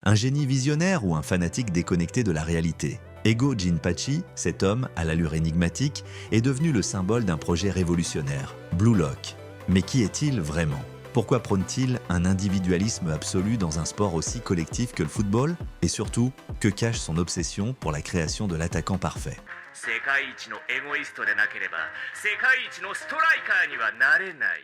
Un génie visionnaire ou un fanatique déconnecté de la réalité? Ego Jinpachi, cet homme, à l'allure énigmatique, est devenu le symbole d'un projet révolutionnaire, Blue Lock. Mais qui est-il vraiment? Pourquoi prône-t-il un individualisme absolu dans un sport aussi collectif que le football? Et surtout, que cache son obsession pour la création de l'attaquant parfait? 世界一のエゴイストでなければ世界一のストライカーにはなれない。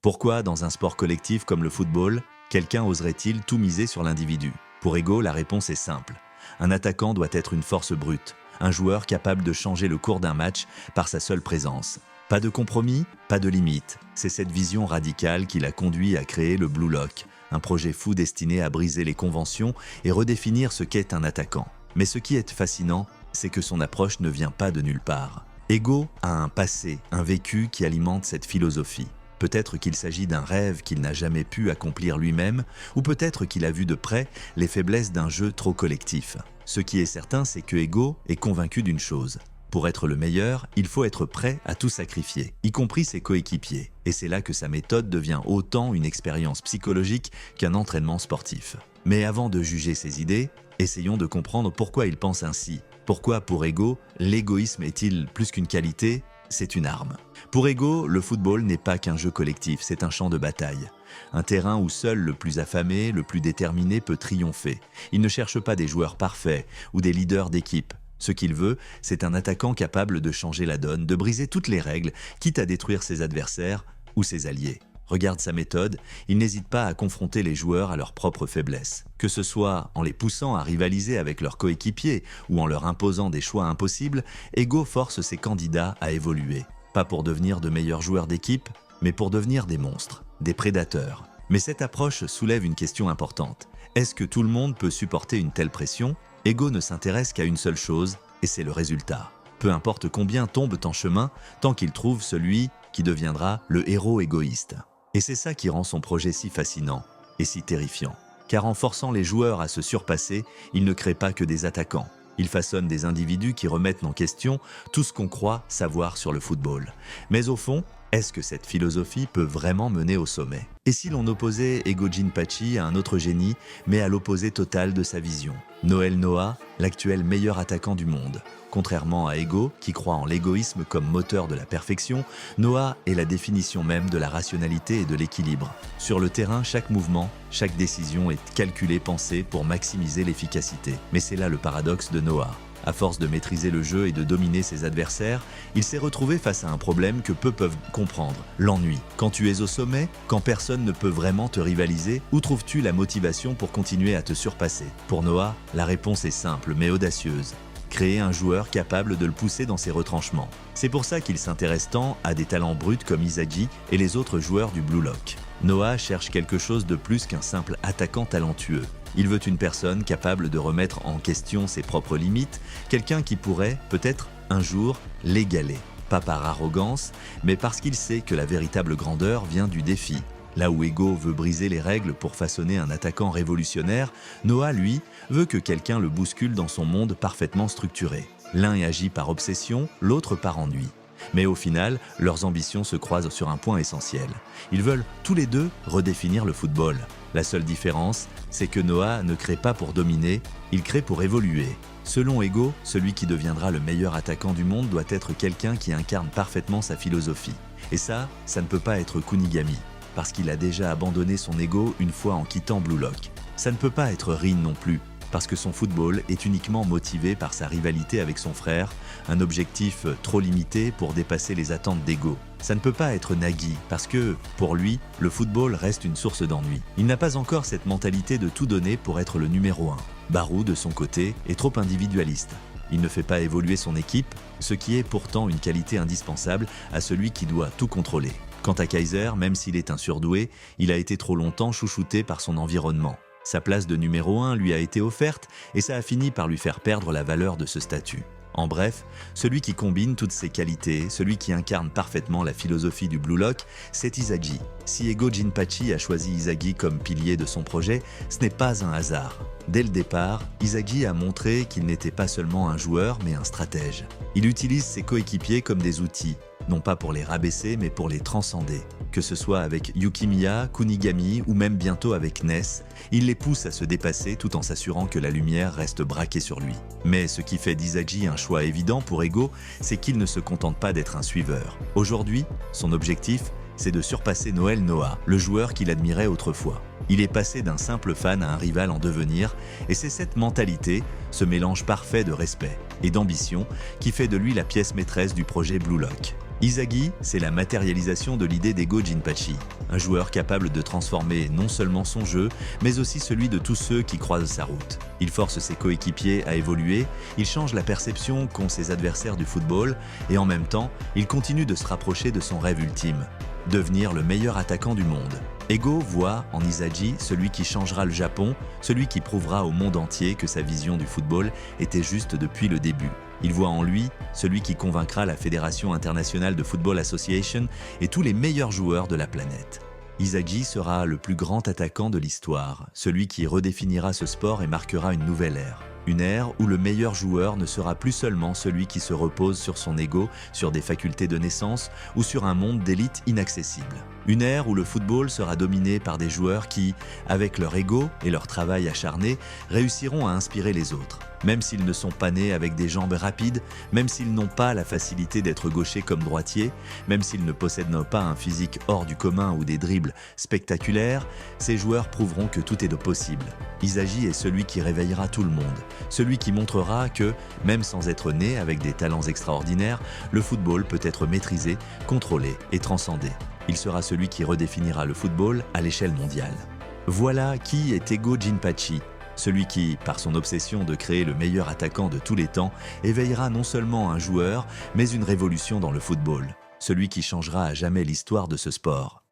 Pourquoi, dans un sport collectif comme le football, quelqu'un oserait-il tout miser sur l'individu? Pour Ego, la réponse est simple. Un attaquant doit être une force brute, un joueur capable de changer le cours d'un match par sa seule présence. Pas de compromis, pas de limite. C'est cette vision radicale qui l'a conduit à créer le Blue Lock, un projet fou destiné à briser les conventions et redéfinir ce qu'est un attaquant. Mais ce qui est fascinant, c'est que son approche ne vient pas de nulle part. Ego a un passé, un vécu qui alimente cette philosophie. Peut-être qu'il s'agit d'un rêve qu'il n'a jamais pu accomplir lui-même, ou peut-être qu'il a vu de près les faiblesses d'un jeu trop collectif. Ce qui est certain, c'est que Ego est convaincu d'une chose. Pour être le meilleur, il faut être prêt à tout sacrifier, y compris ses coéquipiers. Et c'est là que sa méthode devient autant une expérience psychologique qu'un entraînement sportif. Mais avant de juger ses idées, essayons de comprendre pourquoi il pense ainsi. Pourquoi, pour Ego, l'égoïsme est-il plus qu'une qualité? C'est une arme. Pour Ego, le football n'est pas qu'un jeu collectif, c'est un champ de bataille. Un terrain où seul le plus affamé, le plus déterminé peut triompher. Il ne cherche pas des joueurs parfaits ou des leaders d'équipe. Ce qu'il veut, c'est un attaquant capable de changer la donne, de briser toutes les règles, quitte à détruire ses adversaires ou ses alliés. Regarde sa méthode, il n'hésite pas à confronter les joueurs à leurs propres faiblesses. Que ce soit en les poussant à rivaliser avec leurs coéquipiers ou en leur imposant des choix impossibles, Ego force ses candidats à évoluer. Pas pour devenir de meilleurs joueurs d'équipe, mais pour devenir des monstres, des prédateurs. Mais cette approche soulève une question importante. Est-ce que tout le monde peut supporter une telle pression? Ego ne s'intéresse qu'à une seule chose, et c'est le résultat. Peu importe combien tombent en chemin, tant qu'il trouve celui qui deviendra le héros égoïste. Et c'est ça qui rend son projet si fascinant et si terrifiant. Car en forçant les joueurs à se surpasser, il ne crée pas que des attaquants. Il façonne des individus qui remettent en question tout ce qu'on croit savoir sur le football. Mais au fond, est-ce que cette philosophie peut vraiment mener au sommet? Et si l'on opposait Ego Jinpachi à un autre génie, mais à l'opposé total de sa vision? Noel Noah, l'actuel meilleur attaquant du monde. Contrairement à Ego, qui croit en l'égoïsme comme moteur de la perfection, Noah est la définition même de la rationalité et de l'équilibre. Sur le terrain, chaque mouvement, chaque décision est calculée, pensée pour maximiser l'efficacité. Mais c'est là le paradoxe de Noah. À force de maîtriser le jeu et de dominer ses adversaires, il s'est retrouvé face à un problème que peu peuvent comprendre, l'ennui. Quand tu es au sommet, quand personne ne peut vraiment te rivaliser, où trouves-tu la motivation pour continuer à te surpasser? Pour Noah, la réponse est simple mais audacieuse. Créer un joueur capable de le pousser dans ses retranchements. C'est pour ça qu'il s'intéresse tant à des talents bruts comme Izagi et les autres joueurs du Blue Lock. Noah cherche quelque chose de plus qu'un simple attaquant talentueux. Il veut une personne capable de remettre en question ses propres limites, quelqu'un qui pourrait, peut-être, un jour, l'égaler. Pas par arrogance, mais parce qu'il sait que la véritable grandeur vient du défi. Là où Ego veut briser les règles pour façonner un attaquant révolutionnaire, Noah, lui, veut que quelqu'un le bouscule dans son monde parfaitement structuré. L'un agit par obsession, l'autre par ennui. Mais au final, leurs ambitions se croisent sur un point essentiel. Ils veulent tous les deux redéfinir le football. La seule différence, c'est que Noah ne crée pas pour dominer, il crée pour évoluer. Selon Ego, celui qui deviendra le meilleur attaquant du monde doit être quelqu'un qui incarne parfaitement sa philosophie. Et ça ne peut pas être Kunigami, parce qu'il a déjà abandonné son ego une fois en quittant Blue Lock. Ça ne peut pas être Rin non plus, parce que son football est uniquement motivé par sa rivalité avec son frère, un objectif trop limité pour dépasser les attentes d'Ego. Ça ne peut pas être Nagi, parce que, pour lui, le football reste une source d'ennui. Il n'a pas encore cette mentalité de tout donner pour être le numéro 1. Barou, de son côté, est trop individualiste. Il ne fait pas évoluer son équipe, ce qui est pourtant une qualité indispensable à celui qui doit tout contrôler. Quant à Kaiser, même s'il est un surdoué, il a été trop longtemps chouchouté par son environnement. Sa place de numéro 1 lui a été offerte et ça a fini par lui faire perdre la valeur de ce statut. En bref, celui qui combine toutes ses qualités, celui qui incarne parfaitement la philosophie du Blue Lock, c'est Izagi. Si Ego Jinpachi a choisi Izagi comme pilier de son projet, ce n'est pas un hasard. Dès le départ, Izagi a montré qu'il n'était pas seulement un joueur, mais un stratège. Il utilise ses coéquipiers comme des outils, non pas pour les rabaisser, mais pour les transcender. Que ce soit avec Yukimiya, Kunigami ou même bientôt avec Ness, il les pousse à se dépasser tout en s'assurant que la lumière reste braquée sur lui. Mais ce qui fait d'Isagi un choix évident pour Ego, c'est qu'il ne se contente pas d'être un suiveur. Aujourd'hui, son objectif, c'est de surpasser Noel Noah, le joueur qu'il admirait autrefois. Il est passé d'un simple fan à un rival en devenir, et c'est cette mentalité, ce mélange parfait de respect et d'ambition, qui fait de lui la pièce maîtresse du projet Blue Lock. Isagi, c'est la matérialisation de l'idée d'Ego Jinpachi, un joueur capable de transformer non seulement son jeu, mais aussi celui de tous ceux qui croisent sa route. Il force ses coéquipiers à évoluer, il change la perception qu'ont ses adversaires du football, et en même temps, il continue de se rapprocher de son rêve ultime, devenir le meilleur attaquant du monde. Ego voit en Isagi celui qui changera le Japon, celui qui prouvera au monde entier que sa vision du football était juste depuis le début. Il voit en lui celui qui convaincra la Fédération internationale de Football Association et tous les meilleurs joueurs de la planète. Isagi sera le plus grand attaquant de l'histoire, celui qui redéfinira ce sport et marquera une nouvelle ère. Une ère où le meilleur joueur ne sera plus seulement celui qui se repose sur son ego, sur des facultés de naissance ou sur un monde d'élite inaccessible. Une ère où le football sera dominé par des joueurs qui, avec leur ego et leur travail acharné, réussiront à inspirer les autres. Même s'ils ne sont pas nés avec des jambes rapides, même s'ils n'ont pas la facilité d'être gauchers comme droitiers, même s'ils ne possèdent pas un physique hors du commun ou des dribbles spectaculaires, ces joueurs prouveront que tout est possible. Isagi est celui qui réveillera tout le monde, celui qui montrera que, même sans être né avec des talents extraordinaires, le football peut être maîtrisé, contrôlé et transcendé. Il sera celui qui redéfinira le football à l'échelle mondiale. Voilà qui est Ego Jinpachi, celui qui, par son obsession de créer le meilleur attaquant de tous les temps, éveillera non seulement un joueur, mais une révolution dans le football. Celui qui changera à jamais l'histoire de ce sport.